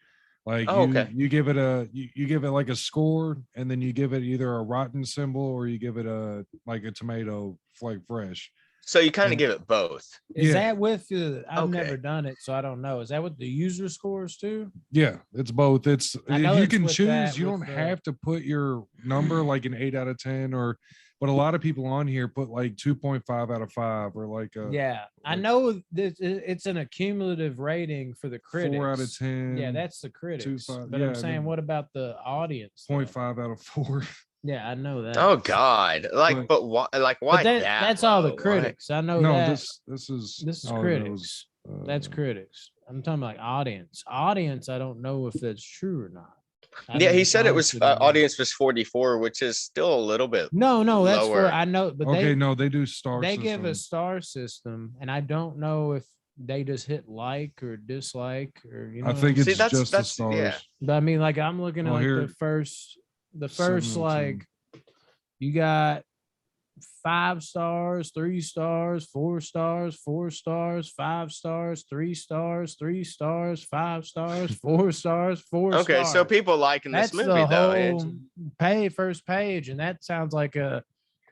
Like
Oh, okay.
you give it you give it like a score, and then you give it either a rotten symbol or you give it a like a tomato like fresh.
So you kind of
And-
give it both.
Is
Yeah.
that with I've
Okay.
never done it, so I don't know. Is that with the user scores too?
Yeah, it's both. It's
I know
you
it's
can
with
choose.
that,
You
with
don't
the-
have to put your number like an 8 out of 10 but a lot of people on here put like 2.5 out of 5 or like a
Yeah, I
like
know this. It's an accumulative rating for the critics.
4 out of 10.
Yeah, that's the critics.
5,
But
yeah,
I'm saying,
then
what about the audience? though?
0.5 out of 4.
Yeah, I know that.
Oh God!
But-
But why? Like
But
why
that's all the
low? Why?
critics. I know
No,
that.
this is
This is
oh, that
critics.
was,
That's critics. I'm talking like audience. Audience, I don't know if that's true or not. I
Yeah,
mean,
he said it was
honestly don't know.
audience was 44, which is still a little bit.
No, that's for
lower.
I know, but
okay, no, they do star
they
system.
give a star system, and I don't know if they just hit like or dislike or
I think
See,
it's
that's-
just the
that's-
stars.
yeah.
But I mean, like I'm looking at
Well,
like
here,
the first
7 out of 10.
like you got 5 stars, 3 stars, 4 stars, 4 stars, 5 stars, 3 stars, 3 stars, 5 stars, 4 stars, 4 stars.
Okay, so people liking
That's
this movie
the
though.
whole first page, and that sounds like an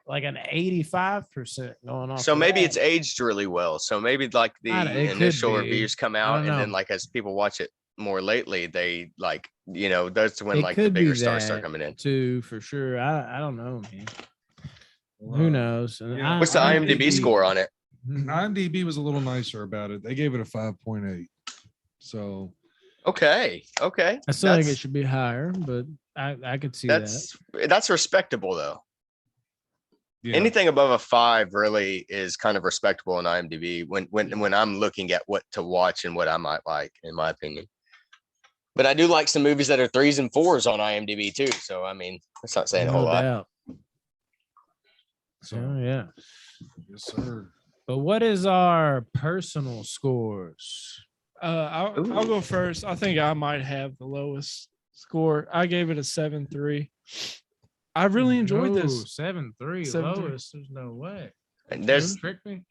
85% going off.
So
of
maybe
that.
it's aged really well. So maybe like the
I don't- it could
initial
be.
reviews come
I
out,
don't
and then
know.
like as people watch it more lately, they like that's when
It
like the
could be
bigger stars start
that
coming in.
too, for sure. I don't know, man. Who knows? And
yeah.
What's the IMDb
IMDb
score on it?
IMDb was a little nicer about it. They gave it a 5.8. So
Okay,
I still think it should be higher, but I could see that.
that's respectable though.
yeah.
Anything above a 5 really is kind of respectable on IMDb when I'm looking at what to watch and what I might like, in my opinion. But I do like some movies that are 3s and 4s on IMDb too. So I mean, that's not saying a whole
No
lot.
doubt.
So
Yeah.
yes, sir.
But what is our personal scores?
I'll
Ooh.
go first. I think I might have the lowest score. I gave it a 7.3. I really enjoyed this.
7.3
7.3.
lowest. There's no way.
And there's
You tricked me.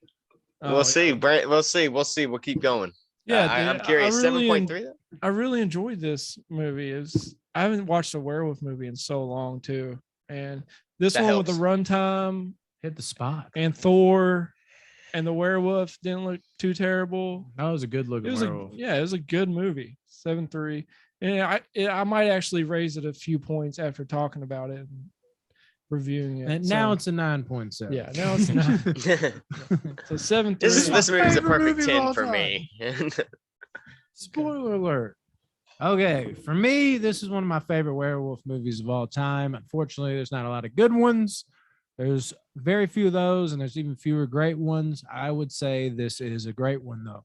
we'll see, Brent. We'll see. We'll keep going.
Yeah,
I'm
dude,
curious.
I really
7.3.
I really enjoyed this movie. I haven't watched a werewolf movie in so long too, and this
That
one with the
helps.
runtime
Hit the spot.
and Thor and the werewolf didn't look too terrible.
That was a good looking
It was
werewolf.
it was a good movie. 7.3, and I might actually raise it a few points after talking about it and reviewing it.
And now
So,
it's a 9.7.
yeah, now it's not. So 7.3.
this movie is a
favorite
perfect
movie of all
10 for
time.
me.
Spoiler alert. Okay, for me, this is one of my favorite werewolf movies of all time. Unfortunately, there's not a lot of good ones. There's very few of those, and there's even fewer great ones. I would say this is a great one, though.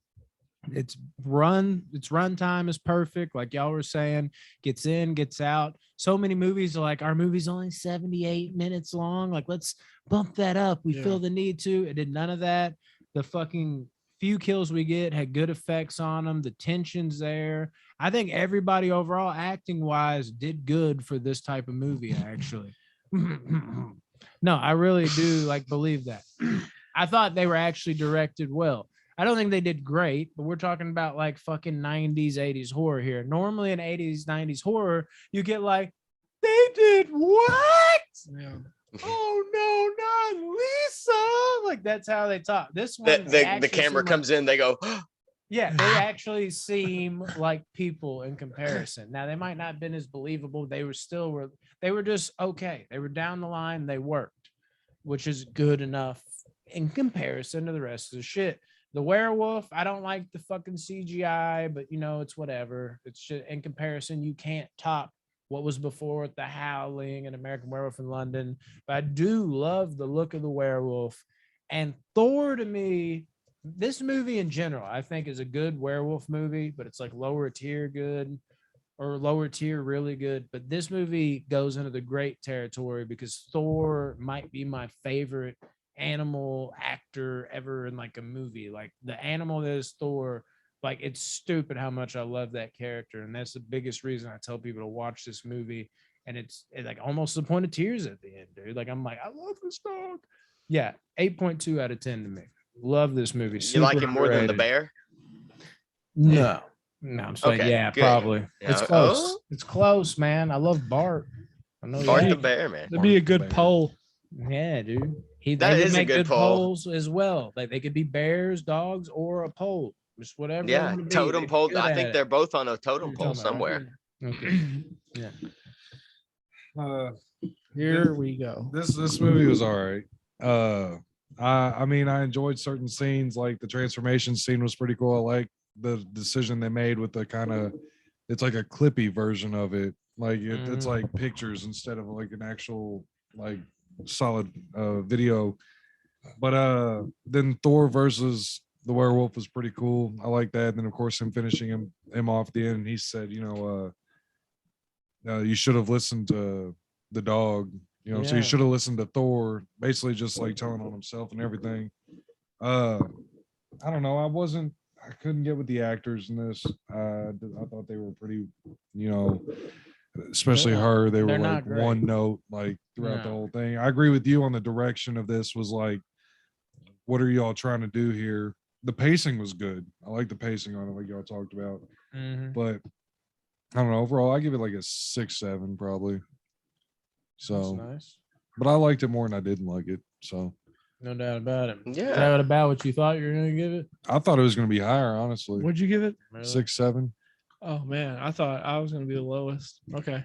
Its runtime is perfect, like y'all were saying. Gets in, gets out. So many movies are like, our movie's only 78 minutes long. Like, let's bump that up. We
Yeah.
feel the need to. It did none of that. The fucking few kills we get had good effects on them. The tension's there. I think everybody overall, acting wise, did good for this type of movie, actually. No, I really do believe that. I thought they were actually directed well. I don't think they did great, but we're talking about like fucking 90s, 80s horror here. Normally in 80s, 90s horror, you get like, they did what?
Yeah.
Oh no, not Lisa. Like that's how they talk. This one,
The camera comes in. They go,
yeah, they actually seem like people in comparison. Now they might not have been as believable. They were just okay. They were down the line. They worked, which is good enough in comparison to the rest of the shit. The werewolf, I don't like the fucking CGI, but it's whatever. It's just, in comparison, you can't top what was before with the Howling and American Werewolf in London. But I do love the look of the werewolf. And Thor, to me, this movie in general, I think is a good werewolf movie, but it's like lower tier good. or lower tier, really good. But this movie goes into the great territory because Thor might be my favorite animal actor ever in like a movie. Like the animal that is Thor, like it's stupid how much I love that character. And that's the biggest reason I tell people to watch this movie. And it's like almost the point of tears at the end, dude. Like I'm like, I love this dog. Yeah, 8.2 out of 10 to me. Love this movie.
You like
Super
him more than the
underrated.
bear?
No. No, I'm saying,
Okay,
yeah,
good.
probably.
Yeah,
It's close.
oh.
It's close, man. I love Bart. I know
Bart the
that.
bear, man.
That'd be a
Mark the
good
Bear.
poll.
Yeah, dude. They
That
would
is a
make
good
good
poll.
polls as well. Like they could be bears, dogs, or a pole. Just whatever they
Yeah,
want to be.
totem
They'd be
pole.
good
I
at
think
it.
they're both on a totem
You're
pole
talking about, right?
somewhere.
Okay.
Uh,
Here we go.
this movie was all right. I mean, I enjoyed certain scenes, like the transformation scene was pretty cool. I like the decision they made with the kind of, it's like a clippy version of it. Like it's like pictures instead of like an actual like solid video. But then Thor versus the werewolf was pretty cool. I like that. And then of course him finishing him off at the end. He said, you should have listened to the dog. So you
Yeah.
should have listened to Thor. Basically, just like telling on himself and everything. I don't know. I couldn't get with the actors in this. I thought they were pretty, especially her. They were
They're
like
not great.
one note like throughout the
No.
whole thing. I agree with you on the direction of this. Was like, what are y'all trying to do here? The pacing was good. I like the pacing on it, like y'all talked about.
Mhm.
But I don't know. Overall, I give it like a 6-7 probably. So,
That's nice.
but I liked it more than I didn't like it. So
No doubt about it. Is
Yeah.
that about what you thought you were gonna give it?
I thought it was going to be higher, honestly.
What'd you give it?
Really?
6-7.
Oh man, I thought I was gonna be the lowest. Okay.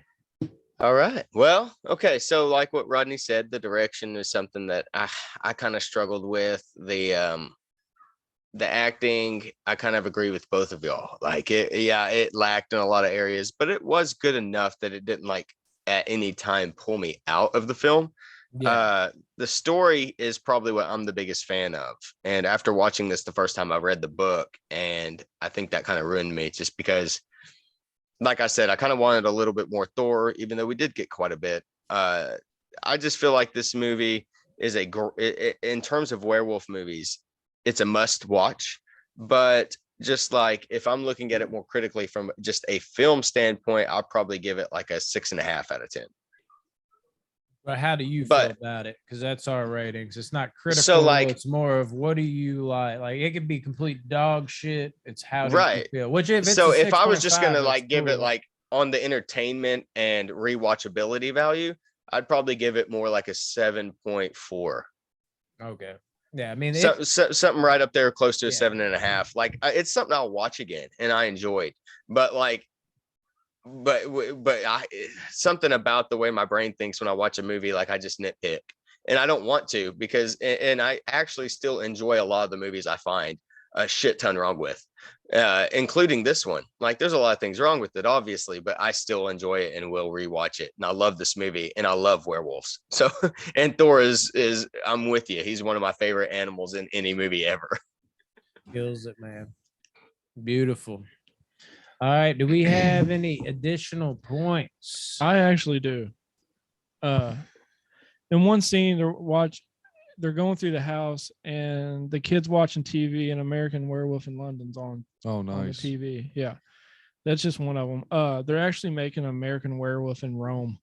All right. Well, okay. So like what Rodney said, the direction is something that I kind of struggled with. The acting, I kind of agree with both of y'all. Like it lacked in a lot of areas, but it was good enough that it didn't like at any time pull me out of the film.
Yeah.
The story is probably what I'm the biggest fan of. And after watching this the first time, I read the book, and I think that kind of ruined me just because, like I said, I kind of wanted a little bit more Thor, even though we did get quite a bit. I just feel like this movie is in terms of werewolf movies, it's a must watch. But just like if I'm looking at it more critically from just a film standpoint, I'll probably give it like a 6.5 out of 10.
But how do you feel
But-
about it? Because that's our ratings. It's not critical.
So, like-
it's more of what do you like? Like it could be complete dog shit. It's how do
Right.
you feel? Which if it's
So
a
if I was just
6.5,
gonna
that's
like give it
cool.
like on the entertainment and rewatchability value, I'd probably give it more like a 7.4.
Okay. Yeah, I mean,
So, something right up there close to a
Yeah.
7.5. Like it's something I'll watch again and I enjoyed. But like, but something about the way my brain thinks when I watch a movie, like I just nitpick, and I don't want to, because and I actually still enjoy a lot of the movies I find a shit ton wrong with, including this one. Like there's a lot of things wrong with it, obviously, but I still enjoy it and will rewatch it. And I love this movie and I love werewolves. So, and Thor is I'm with you. He's one of my favorite animals in any movie ever.
kills it, man. Beautiful. All right. Do we have any additional points?
I actually do. In one scene, they're going through the house, and the kid's watching TV, and American Werewolf in London's on
Oh,
on the
nice.
TV. Yeah, that's just one of them. They're actually making American Werewolf in Rome.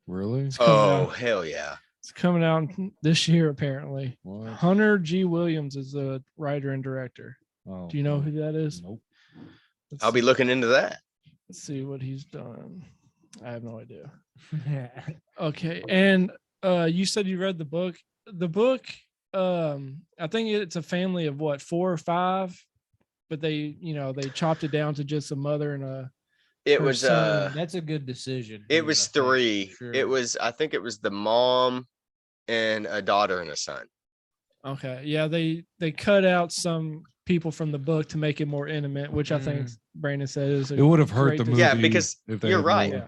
Really?
It's coming
Oh,
out.
hell yeah.
It's coming out this year, apparently.
What?
Hunter G. Williams is the writer and director.
Oh,
Do you know who that is?
Nope.
Let's
I'll be
see-
looking into that.
Let's see what he's done. I have no idea.
Yeah.
Okay, and you said you read the book. The book, I think it's a family of what, 4 or 5, but they chopped it down to just a mother and a.
It
her
was
son.
That's a good decision.
it
dude,
was
I think,
3.
for sure.
It was, I think it was the mom and a daughter and a son.
Okay, yeah, they cut out some people from the book to make it more intimate, which I think
Mm.
Brandon said is.
It would have hurt
great
the
decision.
movie.
Yeah, because
if they
you're
had
right.
more.
Yeah.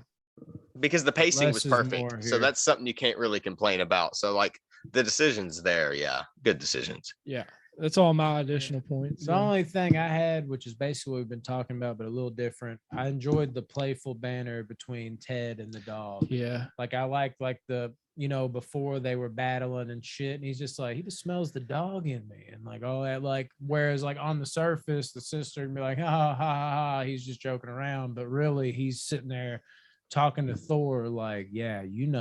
Because the pacing
Less
was
is
perfect.
more
So
here.
that's something you can't really complain about. So like the decisions there, yeah, good decisions.
Yeah. That's all my additional points.
The only thing I had, which is basically what we've been talking about, but a little different. I enjoyed the playful banter between Ted and the dog.
Yeah.
Like I liked the, before they were battling and shit. And he's just like, he just smells the dog in me. And like all that, like, whereas like on the surface, the sister would be like, ha ha ha ha ha, he's just joking around. But really he's sitting there talking to Thor, like, yeah, and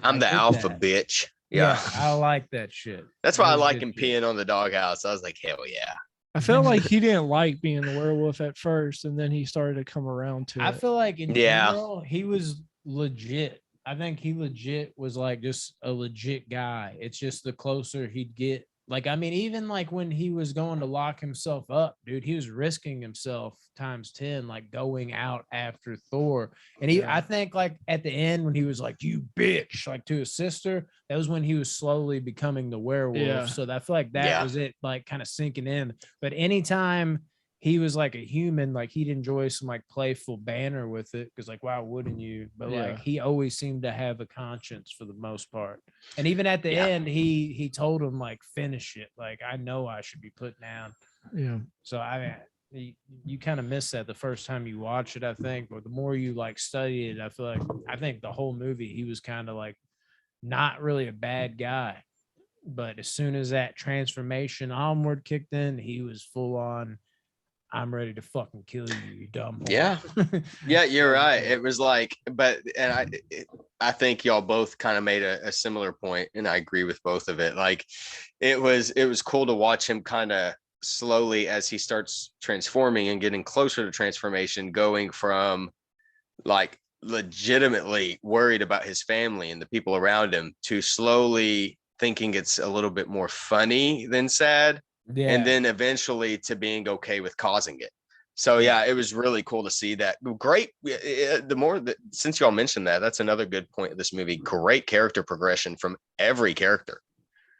I'm
I
the
get
alpha
that.
bitch.
Yeah,
Yeah.
I like that shit.
That's why I
That was
like
good
him
shit.
peeing on the doghouse. I was like, hell yeah.
I felt like he didn't like being the werewolf at first, and then he started to come around to
I
it.
feel like in
Yeah.
general, he was legit. I think he legit was like just a legit guy. It's just the closer he'd get. Like, I mean, even like when he was going to lock himself up, dude, he was risking himself times 10, like going out after Thor. And I think like at the end when he was like, you bitch, like to his sister, that was when he was slowly becoming the werewolf.
Yeah.
So I feel like that was it, like kind of sinking in. But anytime he was like a human, like he'd enjoy some like playful banter with it, because like, why wouldn't you? But like he always seemed to have a conscience for the most part. And even at the end, he told him like, finish it. Like, I know I should be put down.
Yeah.
So I mean, you kind of miss that the first time you watch it, I think. But the more you like study it, I think the whole movie he was kind of like not really a bad guy. But as soon as that transformation onward kicked in, he was full on, I'm ready to fucking kill you, you dumb whore.
Yeah. Yeah, you're right. It was like, I think y'all both kind of made a similar point, and I agree with both of it. Like, it was cool to watch him kind of slowly as he starts transforming and getting closer to transformation, going from like legitimately worried about his family and the people around him to slowly thinking it's a little bit more funny than sad.
Yeah.
And then eventually to being okay with causing it. So yeah, it was really cool to see that. Great. The more that, since y'all mentioned that, that's another good point of this movie. Great character progression from every character.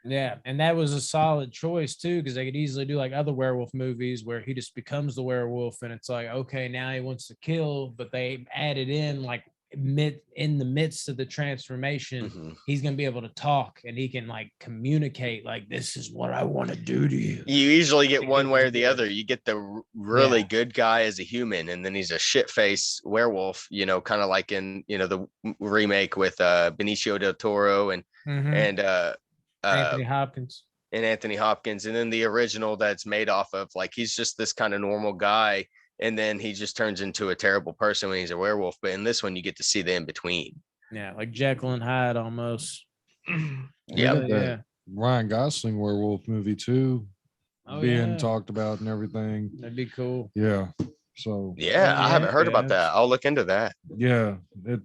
Yeah, and that was a solid choice too, because they could easily do like other werewolf movies where he just becomes the werewolf, and it's like, okay, now he wants to kill, but they added in like in the midst of the transformation, he's gonna be able to talk and he can like communicate, like, this is what I want to do to you.
You usually get one way or the other. You get the really good guy as a human, and then he's a shit face werewolf, kind of like in the remake with Benicio del Toro and
Anthony Hopkins.
And then the original that's made off of, like, he's just this kind of normal guy, and then he just turns into a terrible person when he's a werewolf. But in this one, you get to see the in between.
Yeah, like Jekyll and Hyde almost.
Yeah. Ryan Gosling werewolf movie too, being talked about and everything.
That'd be cool.
Yeah. So
I haven't heard about that. I'll look into that.
Yeah,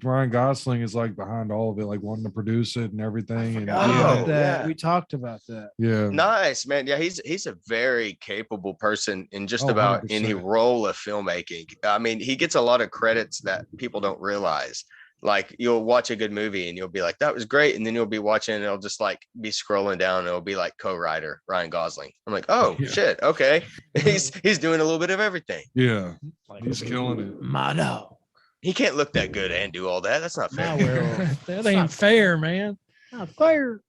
Ryan Gosling is like behind all of it, like wanting to produce it and everything.
We talked about that.
Yeah,
nice, man. Yeah, he's a very capable person in just
100%.
about any role of filmmaking. I mean, he gets a lot of credits that people don't realize. Like, you'll watch a good movie and you'll be like, that was great. And then you'll be watching and it'll just like be scrolling down and it'll be like co-writer Ryan Gosling. I'm like, oh shit. Okay. He's doing a little bit of everything.
Yeah.
Like,
He's killing it.
Mono.
He can't look that good and do all that. That's not fair.
That ain't fair, man.
Not fair.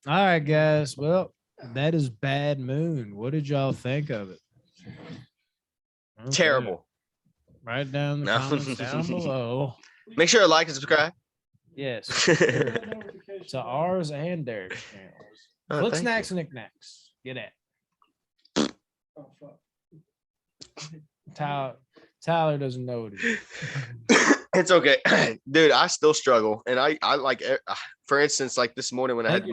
All right, guys. Well, that is Bad Moon. What did y'all think of it? Okay.
Terrible.
Write down the comments down below.
Make sure to like and subscribe.
Yes. To ours and Derek's channels. Flip Snacks and Knickknacks. Get at.
Oh,
fuck. Tyler doesn't know what it is.
It's okay. Dude, I still struggle. And I like, for instance, like this morning when I had